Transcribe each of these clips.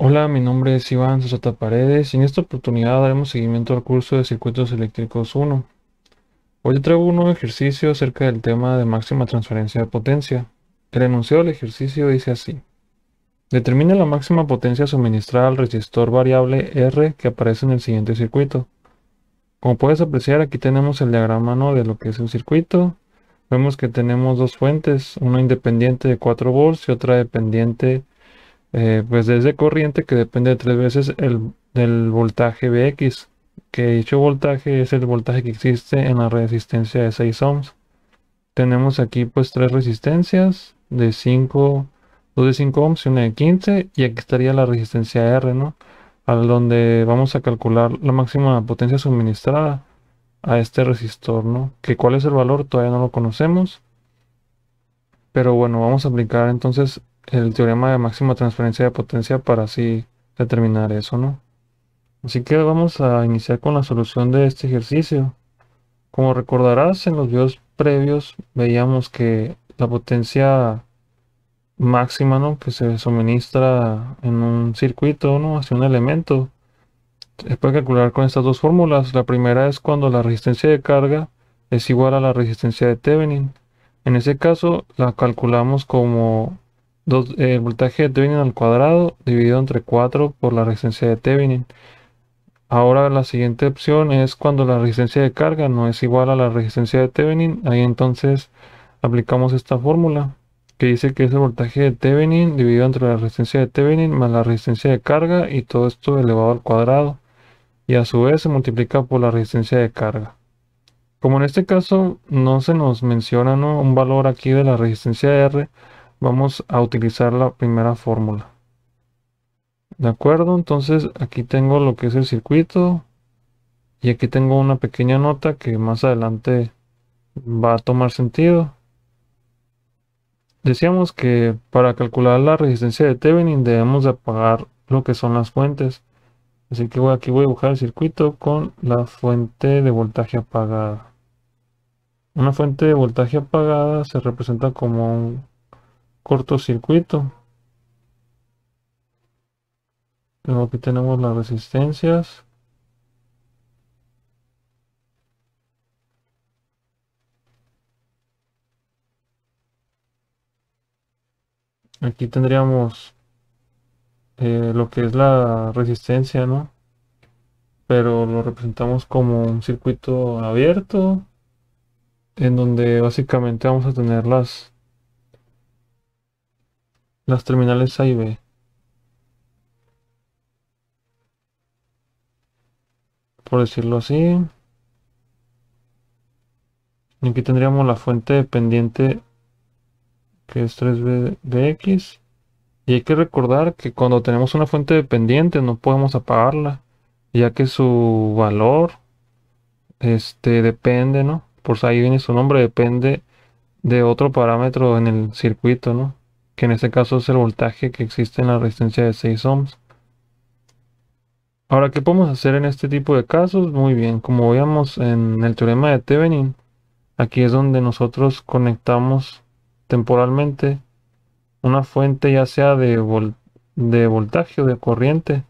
Hola, mi nombre es Iván Sosota Paredes y en esta oportunidad daremos seguimiento al curso de Circuitos Eléctricos 1. Hoy te traigo un nuevo ejercicio acerca del tema de máxima transferencia de potencia. El enunciado del ejercicio dice así: determina la máxima potencia suministrada al resistor variable R que aparece en el siguiente circuito. Como puedes apreciar, aquí tenemos el diagrama, ¿no?, de lo que es el circuito. Vemos que tenemos dos fuentes, una independiente de 4 volts y otra dependiente pues desde corriente, que depende de tres veces del voltaje Vx, que dicho voltaje es el voltaje que existe en la resistencia de 6 ohms. Tenemos aquí pues tres resistencias de 5, dos de 5 ohms y una de 15, y aquí estaría la resistencia R, ¿no? Al donde vamos a calcular la máxima potencia suministrada a este resistor, ¿no? Que cuál es el valor todavía no lo conocemos, pero bueno, vamos a aplicar entonces el teorema de máxima transferencia de potencia para así determinar eso, ¿no? Así que vamos a iniciar con la solución de este ejercicio. Como recordarás, en los videos previos veíamos que la potencia máxima, ¿no?, que se suministra en un circuito, ¿no?, hacia un elemento, se puede calcular con estas dos fórmulas. La primera es cuando la resistencia de carga es igual a la resistencia de Thevenin. En ese caso la calculamos como el voltaje de Thevenin al cuadrado dividido entre 4 por la resistencia de Thevenin. Ahora la siguiente opción es cuando la resistencia de carga no es igual a la resistencia de Thevenin. Ahí entonces aplicamos esta fórmula que dice que es el voltaje de Thevenin dividido entre la resistencia de Thevenin más la resistencia de carga, y todo esto elevado al cuadrado, y a su vez se multiplica por la resistencia de carga. Como en este caso no se nos menciona, ¿no?, un valor aquí de la resistencia de R, vamos a utilizar la primera fórmula. ¿De acuerdo? Entonces aquí tengo lo que es el circuito y aquí tengo una pequeña nota que más adelante va a tomar sentido. Decíamos que para calcular la resistencia de Thevenin debemos de apagar lo que son las fuentes. Así que aquí voy a dibujar el circuito con la fuente de voltaje apagada. Una fuente de voltaje apagada se representa como un cortocircuito. Luego aquí tenemos las resistencias. Aquí tendríamos lo que es la resistencia, ¿no? Pero lo representamos como un circuito abierto, en donde básicamente vamos a tener las terminales A y B, por decirlo así. Y aquí tendríamos la fuente dependiente, que es 3Bx. Y hay que recordar que cuando tenemos una fuente dependiente no podemos apagarla, ya que su valor depende, ¿no? Por ahí viene su nombre, depende de otro parámetro en el circuito, ¿no? Que en este caso es el voltaje que existe en la resistencia de 6 ohms. Ahora, ¿qué podemos hacer en este tipo de casos? Muy bien, como veíamos en el teorema de Thevenin, aquí es donde nosotros conectamos temporalmente una fuente, ya sea de voltaje o de corriente,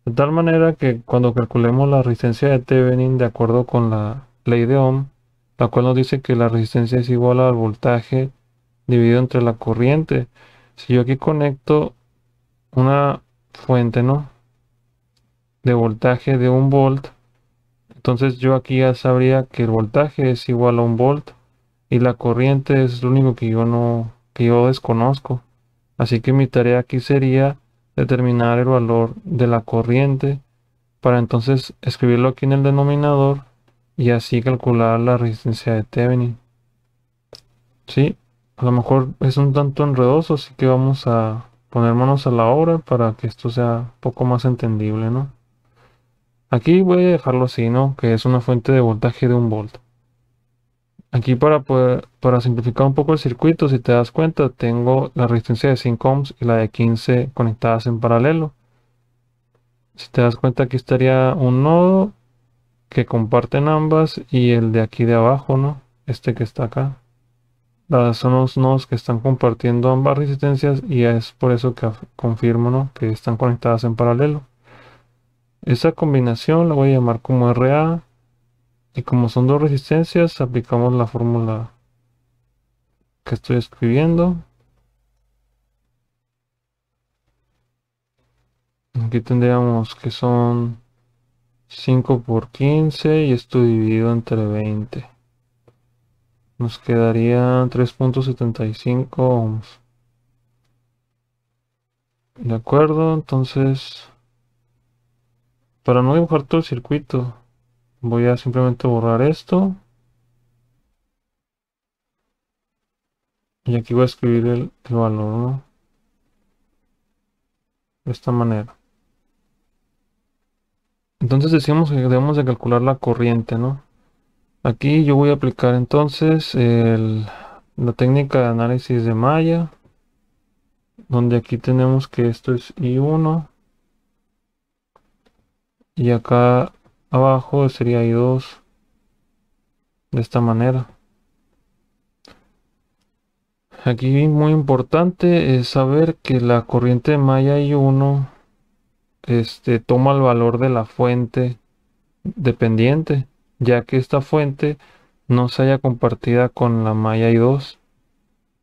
de tal manera que cuando calculemos la resistencia de Thevenin de acuerdo con la ley de Ohm, la cual nos dice que la resistencia es igual al voltaje dividido entre la corriente. Si yo aquí conecto una fuente, ¿no?, de voltaje de 1 volt, entonces yo aquí ya sabría que el voltaje es igual a 1 volt y la corriente es lo único que yo no, que yo desconozco. Así que mi tarea aquí sería determinar el valor de la corriente para entonces escribirlo aquí en el denominador y así calcular la resistencia de Thevenin. Sí, a lo mejor es un tanto enredoso, así que vamos a poner manos a la obra para que esto sea un poco más entendible, ¿no? Aquí voy a dejarlo así, ¿no?, que es una fuente de voltaje de 1 volt. Aquí para simplificar un poco el circuito, si te das cuenta, tengo la resistencia de 5 ohms y la de 15 conectadas en paralelo. Si te das cuenta, aquí estaría un nodo que comparten ambas y el de aquí de abajo, ¿no?, este que está acá. son los nodos que están compartiendo ambas resistencias y es por eso que confirmo, ¿no?, que están conectadas en paralelo. Esa combinación la voy a llamar como RA y como son dos resistencias aplicamos la fórmula que estoy escribiendo. Aquí tendríamos que son 5 por 15 y esto dividido entre 20. Nos quedaría 3.75 ohms. De acuerdo, entonces, para no dibujar todo el circuito, voy a simplemente borrar esto. Y aquí voy a escribir el valor, ¿no?, de esta manera. Entonces decíamos que debemos de calcular la corriente, ¿no? Aquí yo voy a aplicar entonces la técnica de análisis de malla, donde aquí tenemos que esto es I1 y acá abajo sería I2, de esta manera. Aquí muy importante es saber que la corriente de malla I1 toma el valor de la fuente dependiente, ya que esta fuente no se haya compartida con la malla I2,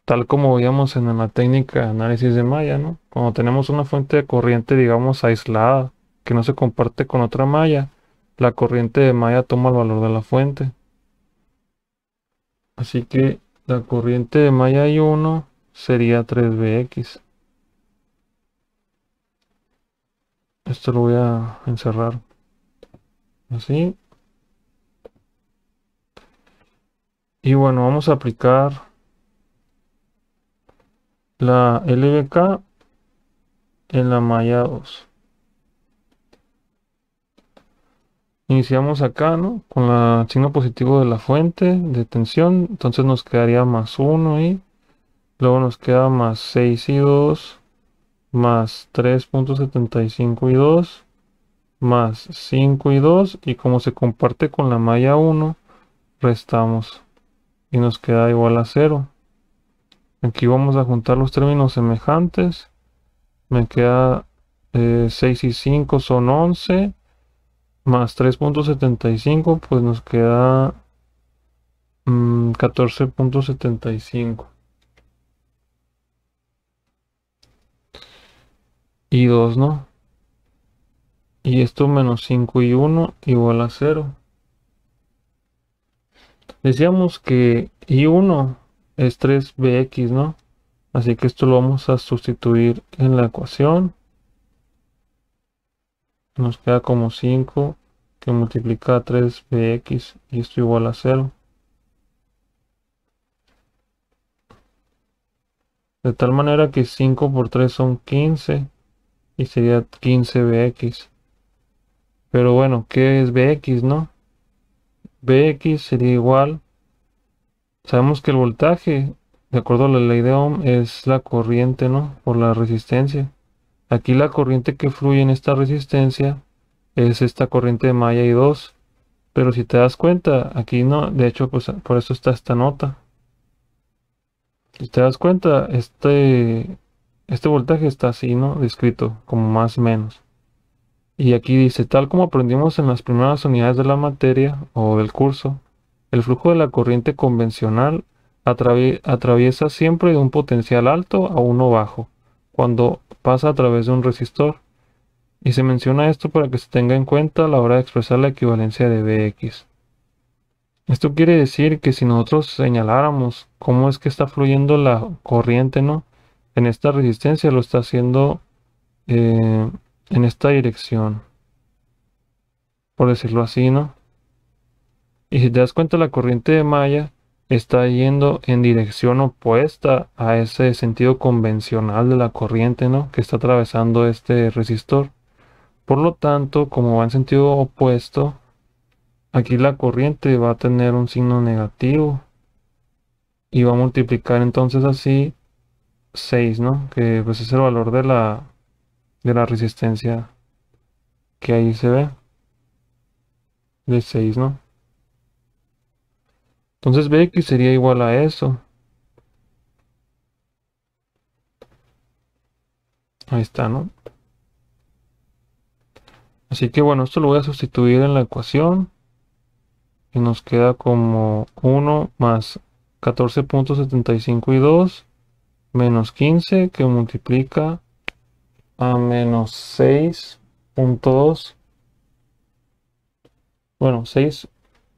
tal como veíamos en la técnica de análisis de malla, ¿no? Cuando tenemos una fuente de corriente, digamos, aislada, que no se comparte con otra malla, la corriente de malla toma el valor de la fuente. Así que la corriente de malla I1 sería 3Bx. Esto lo voy a encerrar así. Y bueno, vamos a aplicar la LBK en la malla 2. Iniciamos acá, ¿no?, con el signo positivo de la fuente de tensión. Entonces nos quedaría más 1 y luego nos queda más 6 y 2, más 3.75 y 2, más 5 y 2. Y como se comparte con la malla 1, restamos y nos queda igual a 0. Aquí vamos a juntar los términos semejantes. Me queda 6 y 5 son 11, más 3.75, pues nos queda 14.75. Y 2, ¿no? Y esto menos 5 y 1 igual a 0. Decíamos que I1 es 3Bx, ¿no? Así que esto lo vamos a sustituir en la ecuación. Nos queda como 5 que multiplica a 3Bx y esto igual a 0. De tal manera que 5 por 3 son 15 y sería 15Bx. Pero bueno, ¿qué es Bx, no? Bx sería igual. Sabemos que el voltaje, de acuerdo a la ley de Ohm, es la corriente, ¿no?, por la resistencia. Aquí la corriente que fluye en esta resistencia es esta corriente de malla I2. Pero si te das cuenta, aquí no, de hecho, pues por eso está esta nota. Si te das cuenta, este voltaje está así, ¿no?, descrito como más o menos. Y aquí dice, tal como aprendimos en las primeras unidades de la materia o del curso, el flujo de la corriente convencional atraviesa siempre de un potencial alto a uno bajo, cuando pasa a través de un resistor. Y se menciona esto para que se tenga en cuenta a la hora de expresar la equivalencia de Bx. Esto quiere decir que si nosotros señaláramos cómo es que está fluyendo la corriente, ¿no?, en esta resistencia, lo está haciendo en esta dirección, por decirlo así, ¿no? Y si te das cuenta, la corriente de malla está yendo en dirección opuesta a ese sentido convencional de la corriente, ¿no?, que está atravesando este resistor. Por lo tanto, como va en sentido opuesto, aquí la corriente va a tener un signo negativo y va a multiplicar entonces así 6, ¿no?, que pues es el valor de la resistencia que ahí se ve, de 6, ¿no? Entonces Bx sería igual a eso. Ahí está, ¿no? Así que bueno, esto lo voy a sustituir en la ecuación y nos queda como 1 más 14.75 y 2 menos 15 que multiplica a menos 6.2, bueno, 6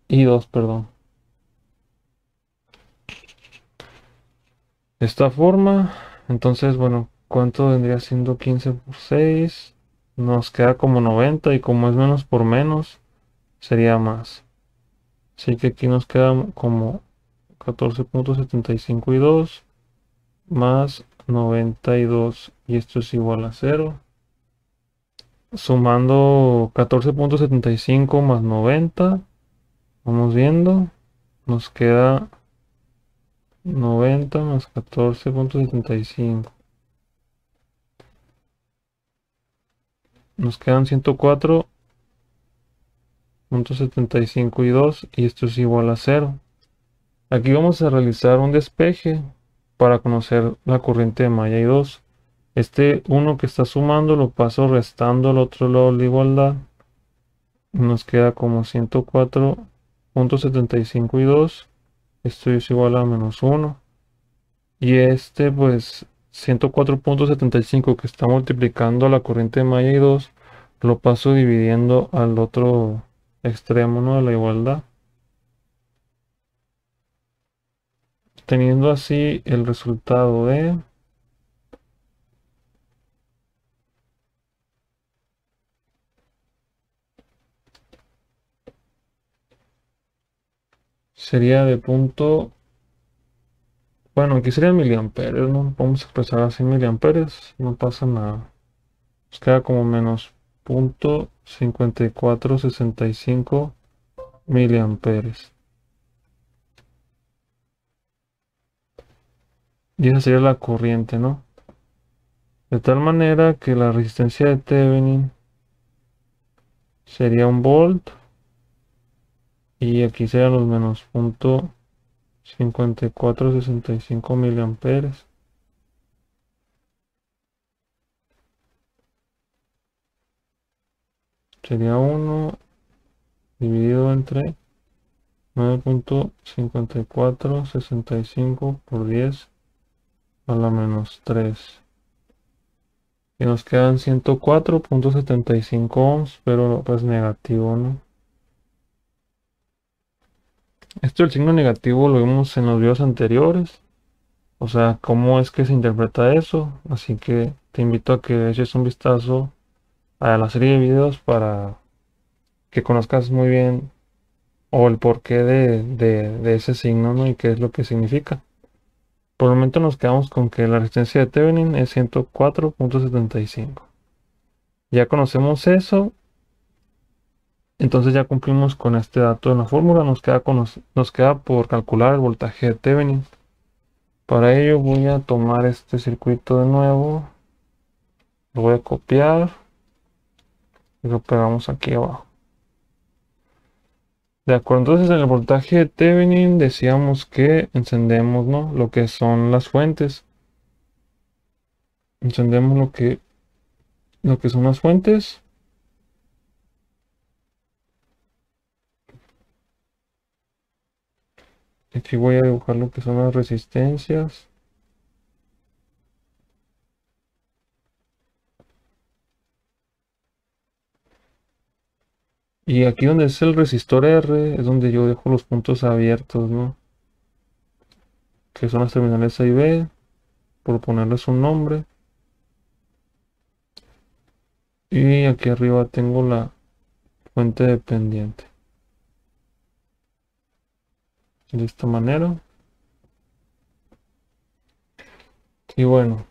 y 2, perdón. De esta forma, entonces, bueno, ¿cuánto vendría siendo 15 por 6? Nos queda como 90 y como es menos por menos, sería más. Así que aquí nos queda como 14.75 y 2 más 92 y esto es igual a 0. Sumando 14.75 más 90, vamos viendo, nos queda 90 más 14.75. Nos quedan 104.75 y 2 y esto es igual a 0. Aquí vamos a realizar un despeje para conocer la corriente de malla y 2. Este 1 que está sumando lo paso restando al otro lado de la igualdad. Nos queda como 104.75 y 2. Esto es igual a menos 1. Y este pues 104.75 que está multiplicando la corriente de malla y 2 lo paso dividiendo al otro extremo, ¿no?, de la igualdad. Teniendo así el resultado de sería de punto, bueno, aquí serían miliamperes, ¿no? Vamos a expresar así miliamperes, no pasa nada. Nos queda como menos punto 5465 miliamperes. Y esa sería la corriente, ¿no? De tal manera que la resistencia de Thevenin sería un volt y aquí serían los menos punto 5465 miliamperes. Sería 1 dividido entre 9.5465 por 10 a la menos 3. Y nos quedan 104.75 ohms, pero pues negativo, ¿no? Esto del signo negativo lo vimos en los videos anteriores. O sea, cómo es que se interpreta eso. Así que te invito a que eches un vistazo a la serie de videos para que conozcas muy bien o el porqué de ese signo, ¿no? Y qué es lo que significa. Por el momento nos quedamos con que la resistencia de Thevenin es 104.75. Ya conocemos eso, entonces ya cumplimos con este dato en la fórmula. Nos queda por calcular el voltaje de Thevenin. Para ello voy a tomar este circuito de nuevo, lo voy a copiar y lo pegamos aquí abajo. De acuerdo, entonces en el voltaje de Thevenin decíamos que encendemos, ¿no?, lo que son las fuentes. Encendemos lo que son las fuentes. Aquí voy a dibujar lo que son las resistencias. Y aquí donde es el resistor R es donde yo dejo los puntos abiertos, ¿no?, que son las terminales A y B, por ponerles un nombre. Y aquí arriba tengo la fuente dependiente. De esta manera. Y bueno,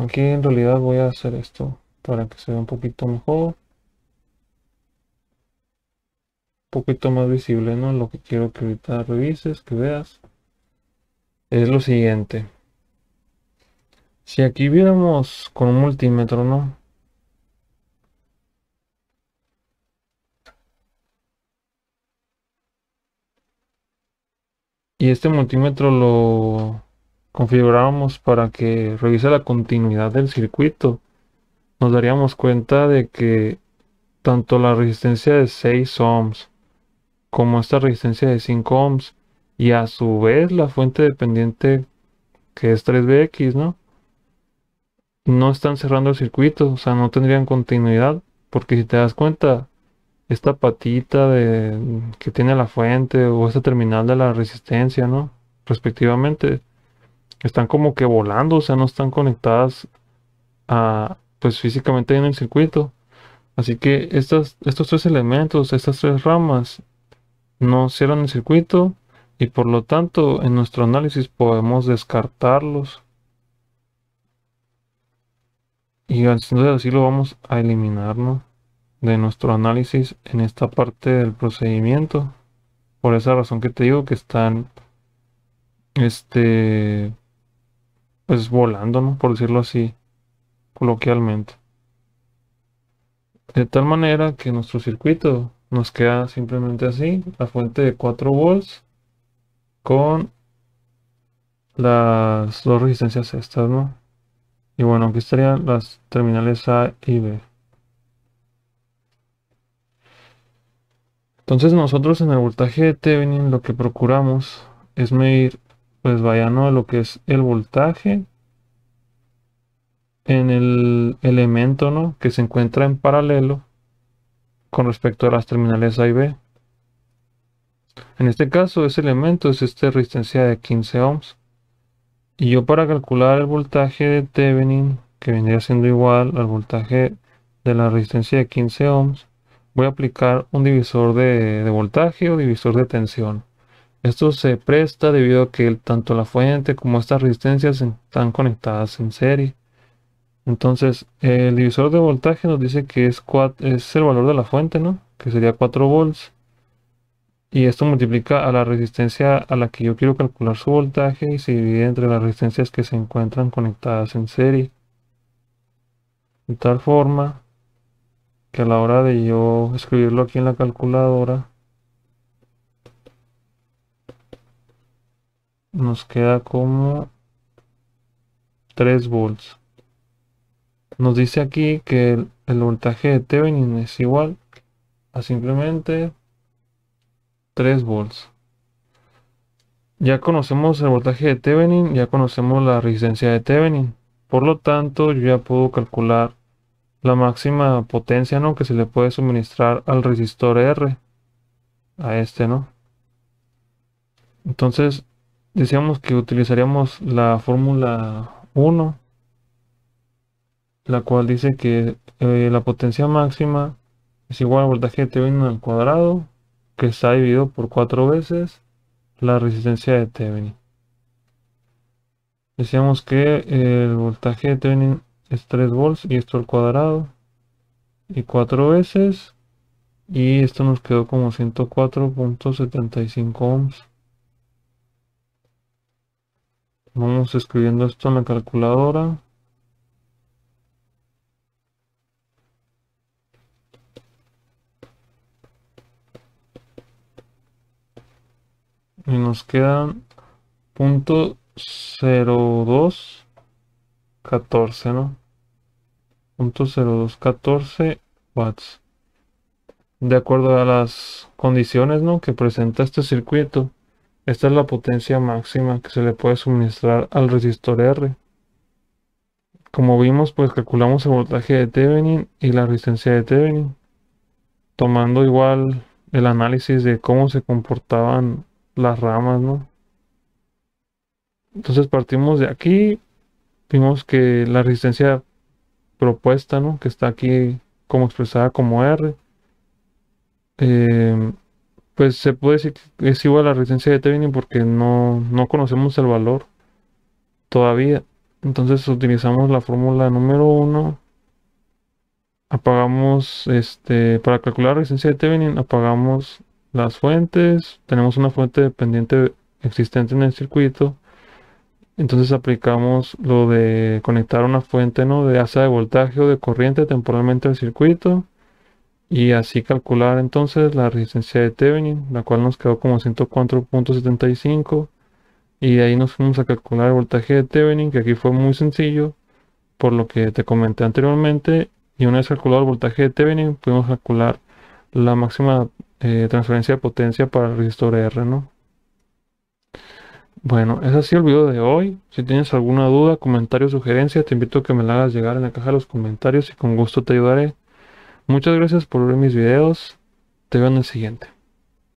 aquí en realidad voy a hacer esto para que se vea un poquito mejor. Un poquito más visible, ¿no? Lo que quiero que ahorita revises, que veas, es lo siguiente. Si aquí viéramos con un multímetro, ¿no?, y este multímetro lo configuráramos para que revise la continuidad del circuito, nos daríamos cuenta de que tanto la resistencia de 6 ohms como esta resistencia de 5 ohms y a su vez la fuente dependiente que es 3BX, ¿no? No están cerrando el circuito, o sea, no tendrían continuidad, porque si te das cuenta, esta patita que tiene la fuente o esta terminal de la resistencia, ¿no? Respectivamente, están como que volando, o sea, no están conectadas pues físicamente en el circuito. Así que estos tres elementos, estas tres ramas, no cierran el circuito y por lo tanto en nuestro análisis podemos descartarlos. Y entonces así lo vamos a eliminar, ¿no? De nuestro análisis en esta parte del procedimiento. Por esa razón que te digo que están, este, pues volando, ¿no? Por decirlo así, coloquialmente. De tal manera que nuestro circuito nos queda simplemente así, la fuente de 4 volts con las dos resistencias estas, ¿no? Y bueno, aquí estarían las terminales A y B. Entonces nosotros en el voltaje de Thevenin lo que procuramos es medir, pues vaya, ¿no? Lo que es el voltaje en el elemento, ¿no? Que se encuentra en paralelo con respecto a las terminales A y B. En este caso, ese elemento es esta resistencia de 15 ohms. Y yo para calcular el voltaje de Thevenin, que vendría siendo igual al voltaje de la resistencia de 15 ohms, voy a aplicar un divisor de voltaje o divisor de tensión. Esto se presta debido a que tanto la fuente como estas resistencias están conectadas en serie. Entonces, el divisor de voltaje nos dice que es el valor de la fuente, ¿no? Que sería 4 volts. Y esto multiplica a la resistencia a la que yo quiero calcular su voltaje y se divide entre las resistencias que se encuentran conectadas en serie. De tal forma que a la hora de yo escribirlo aquí en la calculadora, nos queda como 3 volts. Nos dice aquí que el voltaje de Thevenin es igual a simplemente 3 volts. Ya conocemos el voltaje de Thevenin, ya conocemos la resistencia de Thevenin. Por lo tanto, yo ya puedo calcular la máxima potencia, ¿no? Que se le puede suministrar al resistor R, a este, ¿no? Entonces, decíamos que utilizaríamos la fórmula 1, la cual dice que la potencia máxima es igual al voltaje de Thevenin al cuadrado, que está dividido por 4 veces la resistencia de Thevenin. Decíamos que el voltaje de Thevenin es 3 volts y esto al cuadrado y 4 veces, y esto nos quedó como 104.75 ohms. Vamos escribiendo esto en la calculadora. Y nos quedan .0214, ¿no? .0214 watts. De acuerdo a las condiciones, ¿no? que presenta este circuito, esta es la potencia máxima que se le puede suministrar al resistor R. Como vimos, pues calculamos el voltaje de Thevenin y la resistencia de Thevenin, tomando igual el análisis de cómo se comportaban las ramas, ¿no? Entonces partimos de aquí, vimos que la resistencia propuesta, ¿no? Que está aquí como expresada como R, eh, pues se puede decir que es igual a la resistencia de Thevenin porque no conocemos el valor todavía. Entonces utilizamos la fórmula número 1, apagamos, para calcular la resistencia de Thevenin, apagamos las fuentes, tenemos una fuente dependiente existente en el circuito. Entonces aplicamos lo de conectar una fuente, ¿no? de asa de voltaje o de corriente temporalmente al circuito y así calcular entonces la resistencia de Thevenin, la cual nos quedó como 104.75 Y de ahí nos fuimos a calcular el voltaje de Thevenin, que aquí fue muy sencillo, por lo que te comenté anteriormente. Y una vez calculado el voltaje de Thevenin, pudimos calcular la máxima transferencia de potencia para el resistor R, ¿no? Bueno, ese ha sido el video de hoy. Si tienes alguna duda, comentario o sugerencia, te invito a que me la hagas llegar en la caja de los comentarios y con gusto te ayudaré. Muchas gracias por ver mis videos. Te veo en el siguiente.